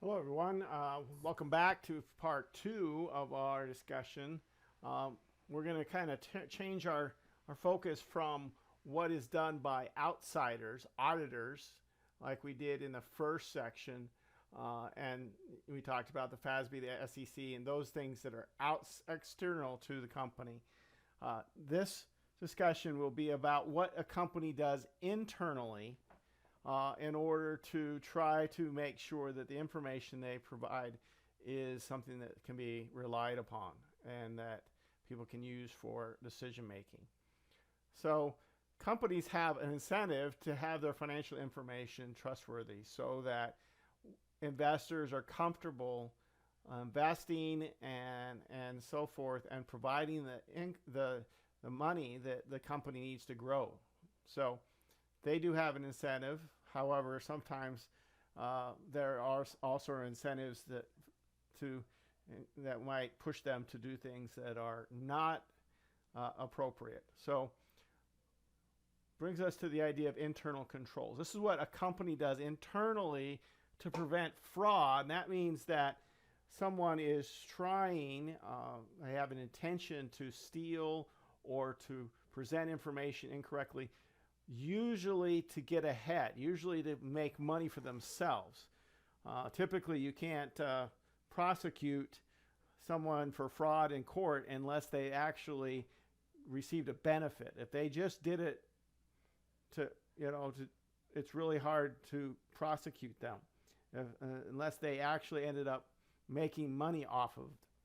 Hello, everyone. Welcome back to part two of our discussion. We're going to kind of change our focus from what is done by outsiders, auditors, like we did in the first section. And we talked about the FASB, the SEC, and those things that are external to the company. This discussion will be about what a company does internally in order to try to make sure that the information they provide is something that can be relied upon and that people can use for decision making. So, companies have an incentive to have their financial information trustworthy so that investors are comfortable investing and so forth and providing the money that the company needs to grow. So they do have an incentive. However, sometimes there are also incentives to that might push them to do things that are not appropriate. So brings us to the idea of internal controls. This is what a company does internally to prevent fraud. And that means that someone is trying, they have an intention to steal or to present information incorrectly, usually to get ahead, usually to make money for themselves. Typically, you can't prosecute someone for fraud in court unless they actually received a benefit. If they just did it it's really hard to prosecute them unless they actually ended up making money off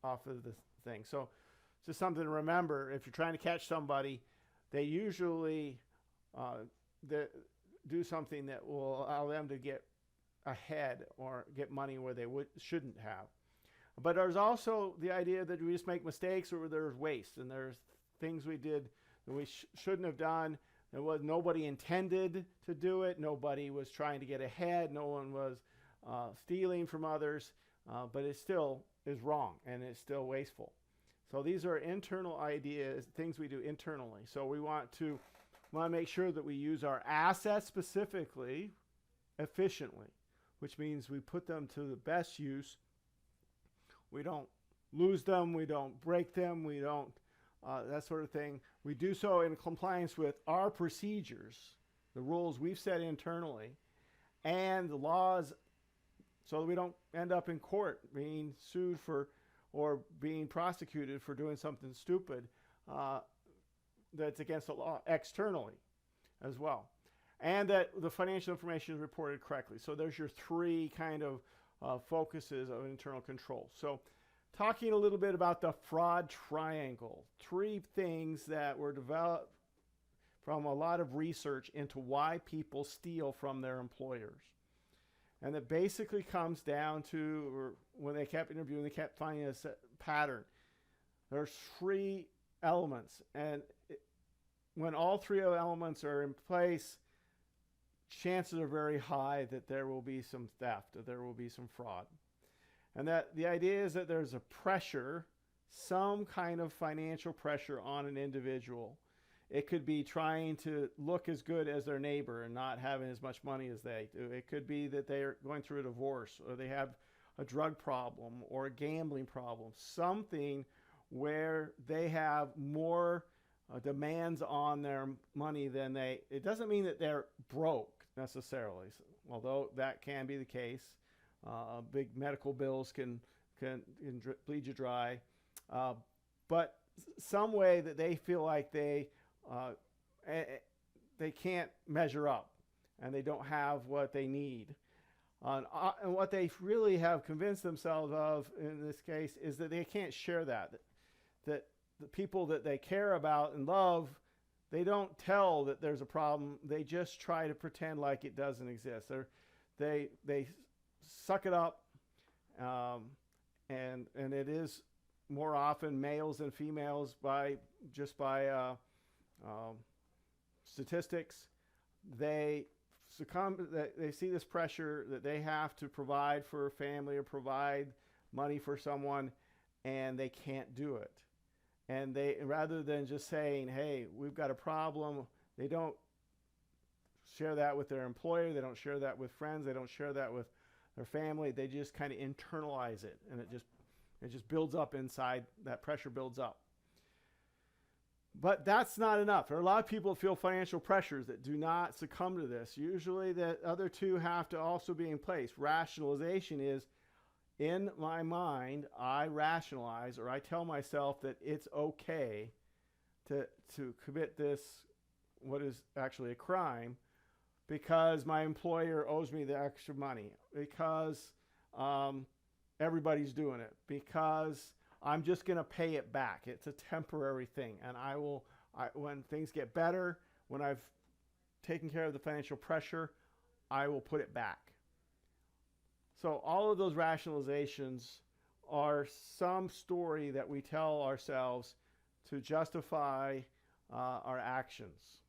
of the thing. So it's just something to remember. If you're trying to catch somebody, they usually do something that will allow them to get ahead or get money where they shouldn't have. But there's also the idea that we just make mistakes or there's waste and there's things we did that we shouldn't have done. Nobody intended to do it. Nobody was trying to get ahead. No one was stealing from others. But it still is wrong and it's still wasteful. So these are internal ideas, things we do internally. So we want to make sure that we use our assets specifically efficiently, which means we put them to the best use. We don't lose them. We don't break them. We don't that sort of thing. We do so in compliance with our procedures, the rules we've set internally, and the laws, so that we don't end up in court being sued for or being prosecuted for doing something stupid that's against the law externally as well. And that the financial information is reported correctly. So there's your three kind of focuses of internal control. So talking a little bit about the fraud triangle, three things that were developed from a lot of research into why people steal from their employers. And it basically comes down to, when they kept interviewing, they kept finding a pattern. There's three elements. And when all three elements are in place, chances are very high that there will be some theft, that there will be some fraud. And that the idea is that there's a pressure, some kind of financial pressure on an individual. It could be trying to look as good as their neighbor and not having as much money as they do. It could be that they're going through a divorce or they have a drug problem or a gambling problem, something where they have more demands on their money than it doesn't mean that they're broke necessarily, although that can be the case. Big medical bills can bleed you dry, but some way that they feel like they can't measure up and they don't have what they need. And what they really have convinced themselves of in this case is that they can't share that the people that they care about and love, they don't tell that there's a problem. They just try to pretend like it doesn't exist. They suck it up, and it is more often males than females by statistics. They succumb. They see this pressure that they have to provide for a family or provide money for someone, and they can't do it. And they, rather than just saying, "Hey, we've got a problem," they don't share that with their employer. They don't share that with friends. They don't share that with their family, they just kind of internalize it, and it just builds up inside. That pressure builds up. But that's not enough. There are a lot of people that feel financial pressures that do not succumb to this. Usually the other two have to also be in place. Rationalization is, in my mind, I rationalize, or I tell myself that it's okay to commit this, what is actually a crime, because my employer owes me the extra money, because everybody's doing it, because I'm just going to pay it back. It's a temporary thing. And when things get better, when I've taken care of the financial pressure, I will put it back. So all of those rationalizations are some story that we tell ourselves to justify our actions.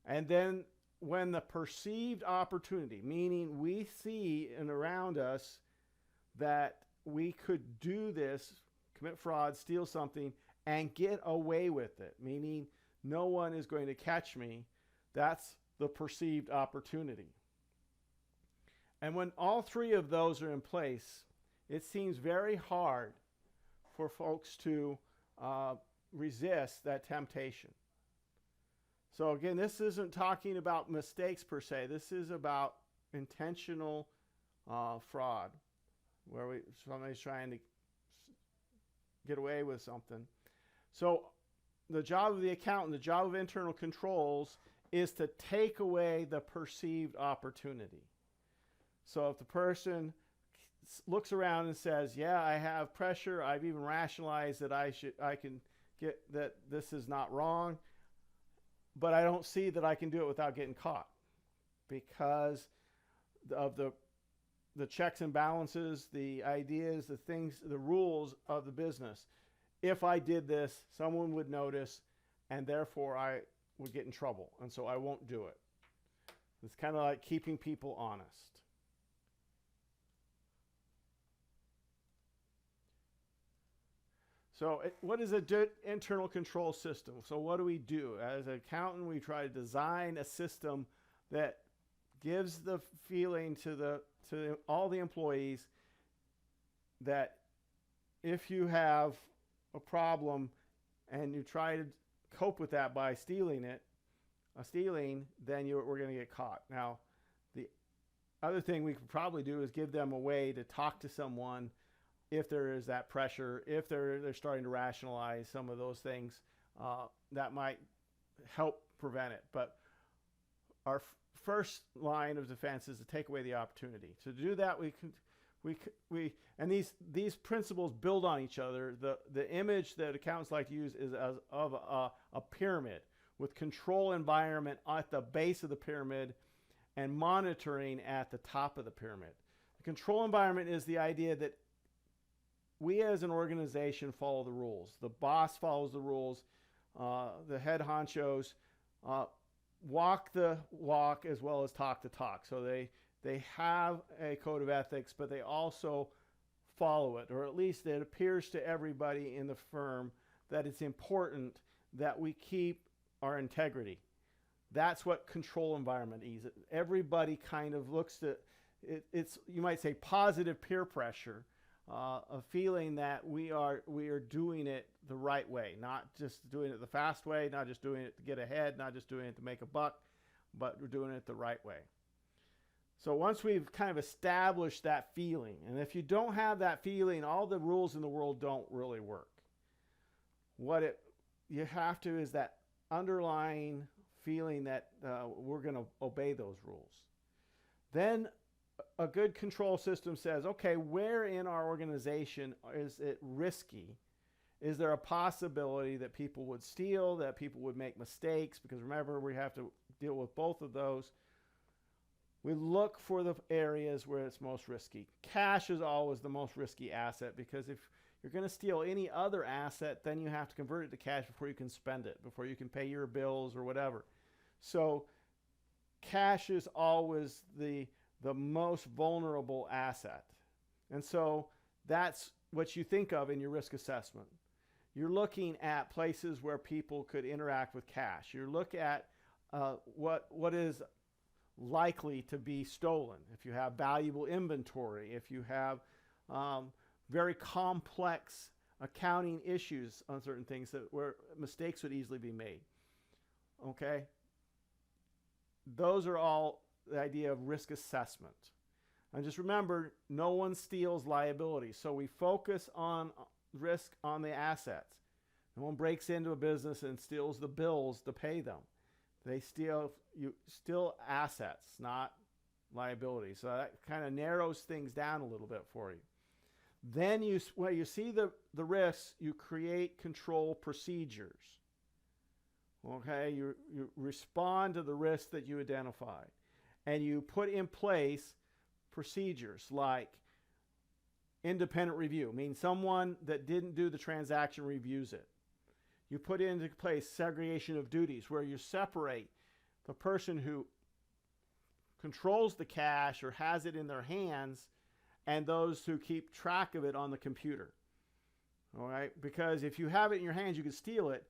And then when the perceived opportunity, meaning we see and around us that we could do this, commit fraud, steal something, and get away with it, meaning no one is going to catch me, that's the perceived opportunity. And when all three of those are in place, it seems very hard for folks to resist that temptation. So again, this isn't talking about mistakes per se. This is about intentional fraud, where somebody's trying to get away with something. So the job of the accountant, the job of internal controls, is to take away the perceived opportunity. So if the person looks around and says, yeah, I have pressure, I've even rationalized that I can get that this is not wrong, but I don't see that I can do it without getting caught because of the checks and balances, the ideas, the things, the rules of the business. If I did this, someone would notice, and therefore I would get in trouble, and so I won't do it. It's kind of like keeping people honest. So what is an internal control system? So what do we do? As an accountant, we try to design a system that gives the feeling to all the employees that if you have a problem and you try to cope with that by stealing, then we're going to get caught. Now, the other thing we could probably do is give them a way to talk to someone if there is that pressure, if they're starting to rationalize some of those things, that might help prevent it. But our first line of defense is to take away the opportunity. To do that, and these principles build on each other. The image that accountants like to use is of a pyramid with control environment at the base of the pyramid and monitoring at the top of the pyramid. The control environment is the idea that we as an organization follow the rules. The boss follows the rules. The head honchos walk the walk as well as talk the talk. So they have a code of ethics, but they also follow it, or at least it appears to everybody in the firm that it's important that we keep our integrity. That's what control environment is. Everybody kind of looks to it. It's, you might say, positive peer pressure. A feeling that we are doing it the right way, not just doing it the fast way, not just doing it to get ahead, not just doing it to make a buck, but we're doing it the right way. So once we've kind of established that feeling, and if you don't have that feeling, all the rules in the world don't really work. What you have to is that underlying feeling that we're going to obey those rules. Then a good control system says, okay, where in our organization is it risky? Is there a possibility that people would steal, that people would make mistakes? Because remember, we have to deal with both of those. We look for the areas where it's most risky. Cash is always the most risky asset, because if you're going to steal any other asset, then you have to convert it to cash before you can spend it, before you can pay your bills or whatever. So cash is always the most vulnerable asset. And so that's what you think of in your risk assessment. You're looking at places where people could interact with cash. You look at what is likely to be stolen, if you have valuable inventory, if you have very complex accounting issues on certain things that where mistakes would easily be made. Okay? Those are all the idea of risk assessment. And just remember, no one steals liability. So we focus on risk on the assets. No one breaks into a business and steals the bills to pay them. They steal assets, not liability. So that kind of narrows things down a little bit for you. Then when you see the risks, you create control procedures. Okay, you respond to the risks that you identified. And you put in place procedures like independent review, meaning someone that didn't do the transaction reviews it. You put into place segregation of duties where you separate the person who controls the cash or has it in their hands and those who keep track of it on the computer. All right? Because if you have it in your hands, you can steal it.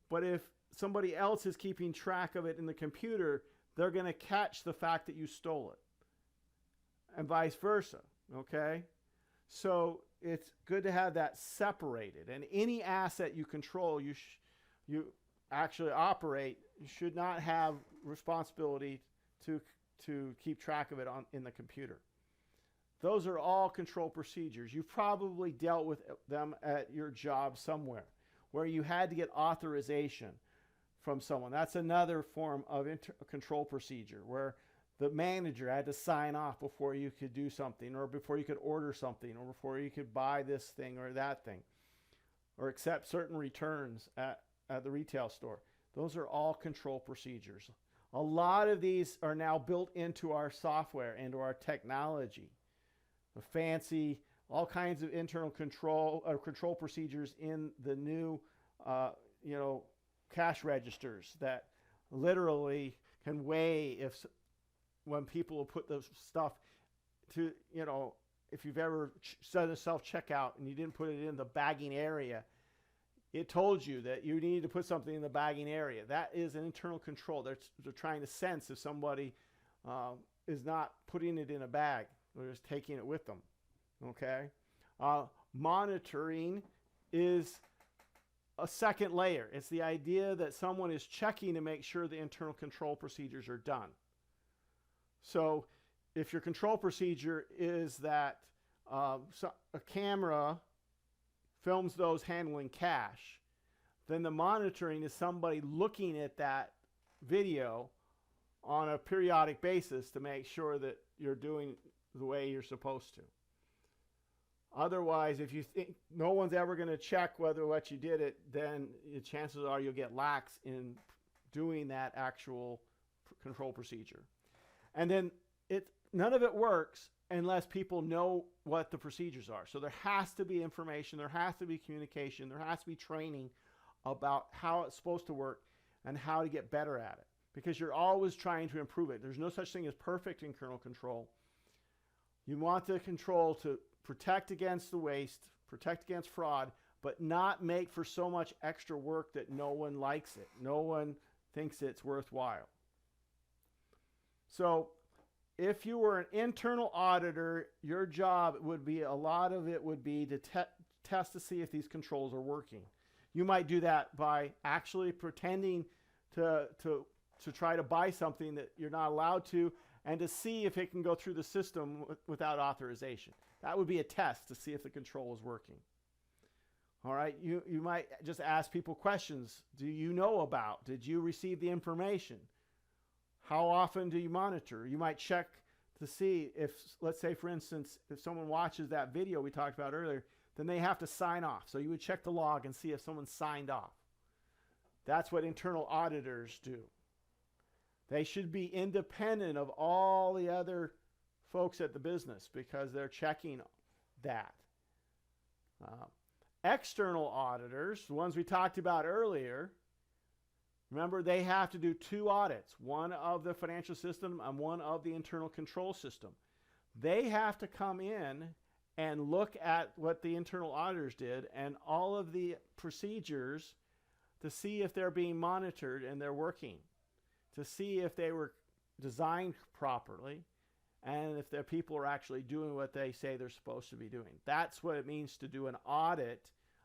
But if somebody else is keeping track of it in the computer, they're going to catch the fact that you stole it. And vice versa. Okay? So it's good to have that separated. And any asset you control, you actually operate, you should not have responsibility to keep track of it in the computer. Those are all control procedures. You've probably dealt with them at your job somewhere where you had to get authorization from someone. That's another form of control procedure where the manager had to sign off before you could do something, or before you could order something, or before you could buy this thing or that thing, or accept certain returns at the retail store. Those are all control procedures. A lot of these are now built into our software and our technology. The fancy, all kinds of internal control procedures in the new, cash registers that literally can weigh when people will put the stuff to, if you've ever done a self-checkout and you didn't put it in the bagging area, it told you that you need to put something in the bagging area. That is an internal control. They're trying to sense if somebody is not putting it in a bag. They're just taking it with them. Okay? Monitoring is a second layer. It's the idea that someone is checking to make sure the internal control procedures are done. So if your control procedure is that a camera films those handling cash, then the monitoring is somebody looking at that video on a periodic basis to make sure that you're doing the way you're supposed to. Otherwise, if you think no one's ever going to check whether what you did it, then the chances are you'll get lax in doing that actual control procedure. And then none of it works unless people know what the procedures are. So there has to be information, there has to be communication, there has to be training about how it's supposed to work and how to get better at it. Because you're always trying to improve it. There's no such thing as perfect internal control. You want the control to protect against the waste, protect against fraud, but not make for so much extra work that no one likes it. No one thinks it's worthwhile. So if you were an internal auditor, your job would be, a lot of it would be to test to see if these controls are working. You might do that by actually pretending to try to buy something that you're not allowed to, and to see if it can go through the system without authorization. That would be a test to see if the control is working. All right, you might just ask people questions. Do you know about? Did you receive the information? How often do you monitor? You might check to see if, let's say for instance, if someone watches that video we talked about earlier, then they have to sign off. So you would check the log and see if someone signed off. That's what internal auditors do. They should be independent of all the other folks at the business because they're checking that. External auditors, the ones we talked about earlier, remember they have to do 2 audits, one of the financial system and one of the internal control system. They have to come in and look at what the internal auditors did and all of the procedures to see if they're being monitored and they're working, to see if they were designed properly, and if their people are actually doing what they say they're supposed to be doing. That's what it means to do an audit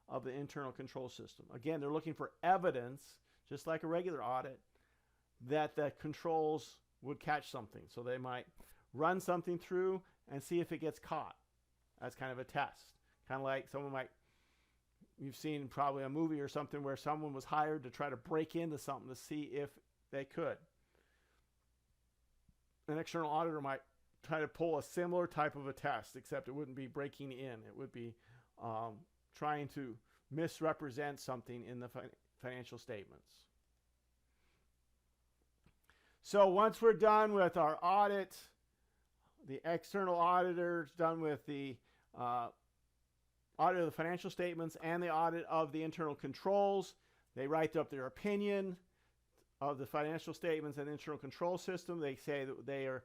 of the internal control system. Again, they're looking for evidence, just like a regular audit, that the controls would catch something. So they might run something through and see if it gets caught. That's kind of a test. Kind of like you've seen probably a movie or something where someone was hired to try to break into something to see if they could. An external auditor might try to pull a similar type of a test, except it wouldn't be breaking in. It would be trying to misrepresent something in the financial statements. So once we're done with our audit, the external auditor's done with the audit of the financial statements and the audit of the internal controls. They write up their opinion of the financial statements and internal control system. They say that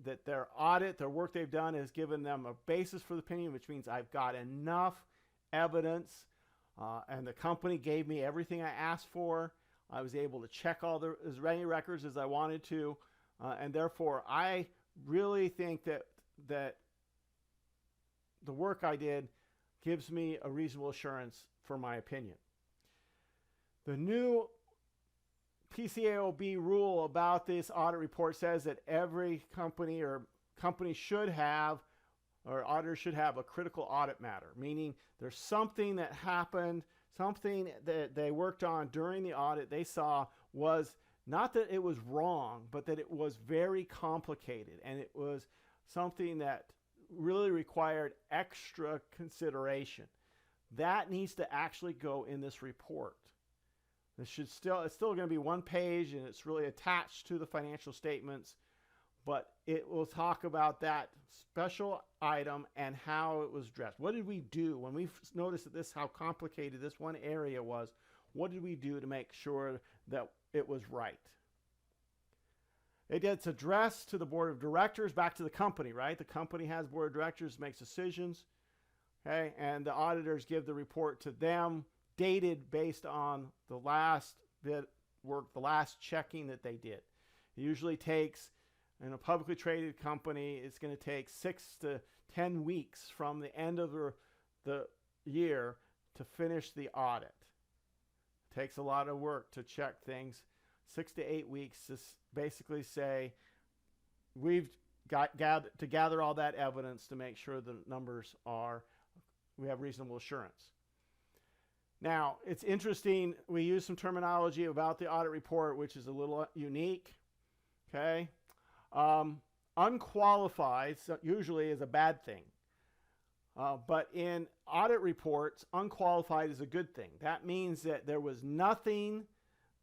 that their audit, their work they've done, has given them a basis for the opinion, which means I've got enough evidence, and the company gave me everything I asked for. I was able to check as many records as I wanted to, and therefore I really think that the work I did gives me a reasonable assurance for my opinion. The new PCAOB rule about this audit report says that every company should have, or auditor should have, a critical audit matter, meaning there's something that happened, something that they worked on during the audit they saw was not that it was wrong, but that it was very complicated, and it was something that really required extra consideration. That needs to actually go in this report. It's still going to be one page, and it's really attached to the financial statements, but it will talk about that special item and how it was addressed. What did we do when we noticed how complicated this one area was? What did we do to make sure that it was right? It gets addressed to the board of directors, back to the company, right? The company has board of directors, makes decisions, okay? And the auditors give the report to them, dated based on the last bit work, the last checking that they did. It usually takes, in a publicly traded company, it's going to take 6 to 10 weeks from the end of the year to finish the audit. It takes a lot of work to check things. 6 to 8 weeks to basically say we've got to gather all that evidence to make sure the numbers we have reasonable assurance. Now, it's interesting, we use some terminology about the audit report, which is a little unique. Okay? Unqualified usually is a bad thing. But in audit reports, unqualified is a good thing. That means that there was nothing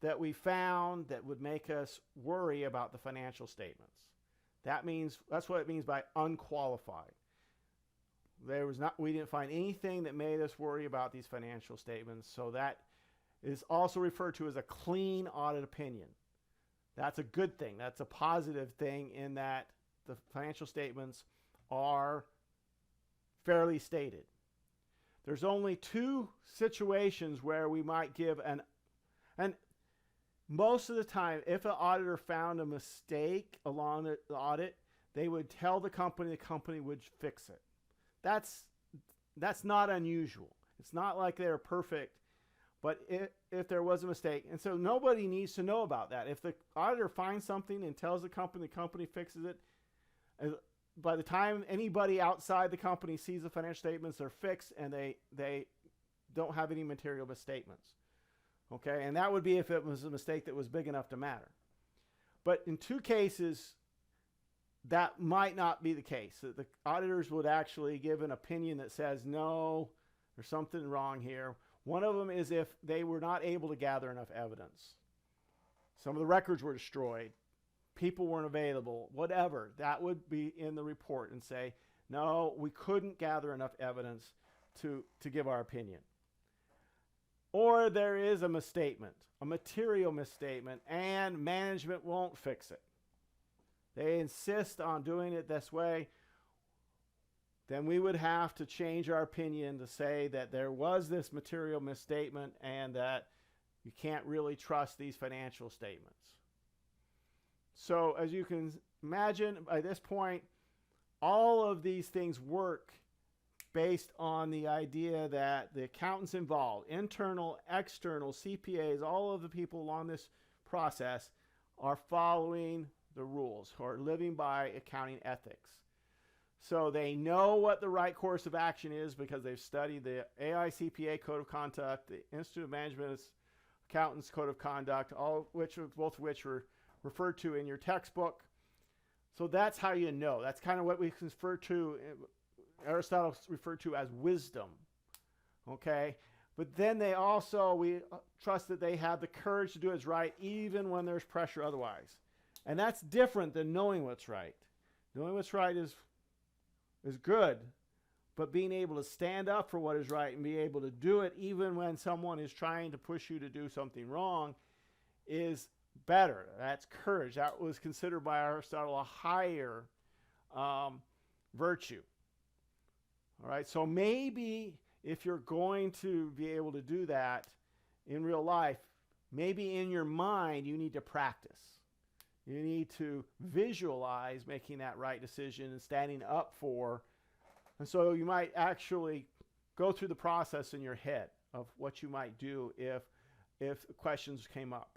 that we found that would make us worry about the financial statements. That's what it means by unqualified. We didn't find anything that made us worry about these financial statements, so that is also referred to as a clean audit opinion. That's a good thing. That's a positive thing in that the financial statements are fairly stated. There's only 2 situations where we might give and most of the time, if an auditor found a mistake along the audit, they would tell the company would fix it. That's not unusual. It's not like they're perfect, but if there was a mistake, and so nobody needs to know about that. If the auditor finds something and tells the company fixes it, by the time anybody outside the company sees the financial statements, they're fixed and they don't have any material misstatements. Okay, and that would be if it was a mistake that was big enough to matter. But in 2 cases, that might not be the case. The auditors would actually give an opinion that says, no, there's something wrong here. One of them is if they were not able to gather enough evidence. Some of the records were destroyed. People weren't available, whatever. That would be in the report and say, no, we couldn't gather enough evidence to give our opinion. Or there is a misstatement, a material misstatement, and management won't fix it. They insist on doing it this way. Then we would have to change our opinion to say that there was this material misstatement and that you can't really trust these financial statements. So as you can imagine, by this point, all of these things work based on the idea that the accountants involved, internal, external, CPAs, all of the people along this process are following the rules, or living by accounting ethics. So they know what the right course of action is because they've studied the AICPA Code of Conduct, the Institute of Management Accountants Code of Conduct, both of which were referred to in your textbook. So that's how you know. That's kind of what we refer to, Aristotle referred to as wisdom. Okay? But then we trust that they have the courage to do what's right even when there's pressure otherwise. And that's different than knowing what's right. Knowing what's right is good, but being able to stand up for what is right and be able to do it even when someone is trying to push you to do something wrong is better. That's courage. That was considered by Aristotle a higher virtue. All right, so maybe if you're going to be able to do that in real life, maybe in your mind you need to practice. You need to visualize making that right decision and standing up for. And so you might actually go through the process in your head of what you might do if questions came up.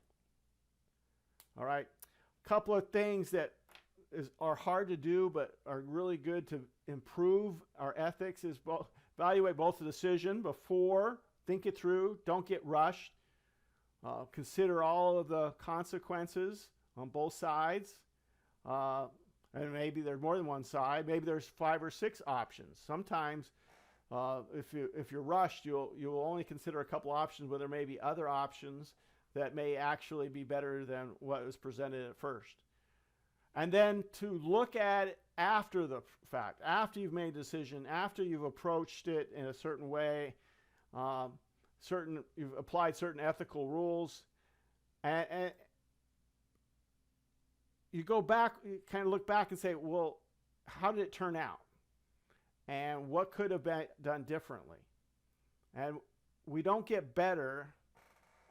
All right. A couple of things that are hard to do but are really good to improve our ethics is evaluate both the decision before, think it through, don't get rushed. Consider all of the consequences on both sides. And maybe there's more than one side. Maybe there's 5 or 6 options. Sometimes if you're rushed, you'll only consider a couple options, but there may be other options that may actually be better than what was presented at first. And then to look at it after the fact, after you've made a decision, after you've approached it in a certain way, you've applied certain ethical rules, and you go back, you kind of look back and say, well, how did it turn out? And what could have been done differently? And we don't get better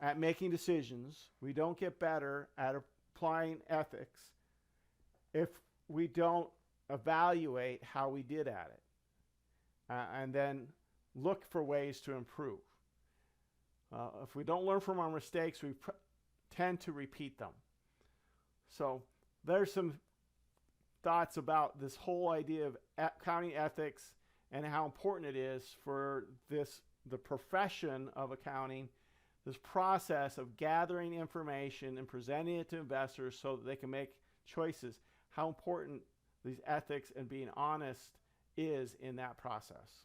at making decisions. We don't get better at applying ethics if we don't evaluate how we did at it and then look for ways to improve. If we don't learn from our mistakes, we tend to repeat them. So there's some thoughts about this whole idea of accounting ethics and how important it is for the profession of accounting, this process of gathering information and presenting it to investors so that they can make choices, how important these ethics and being honest is in that process.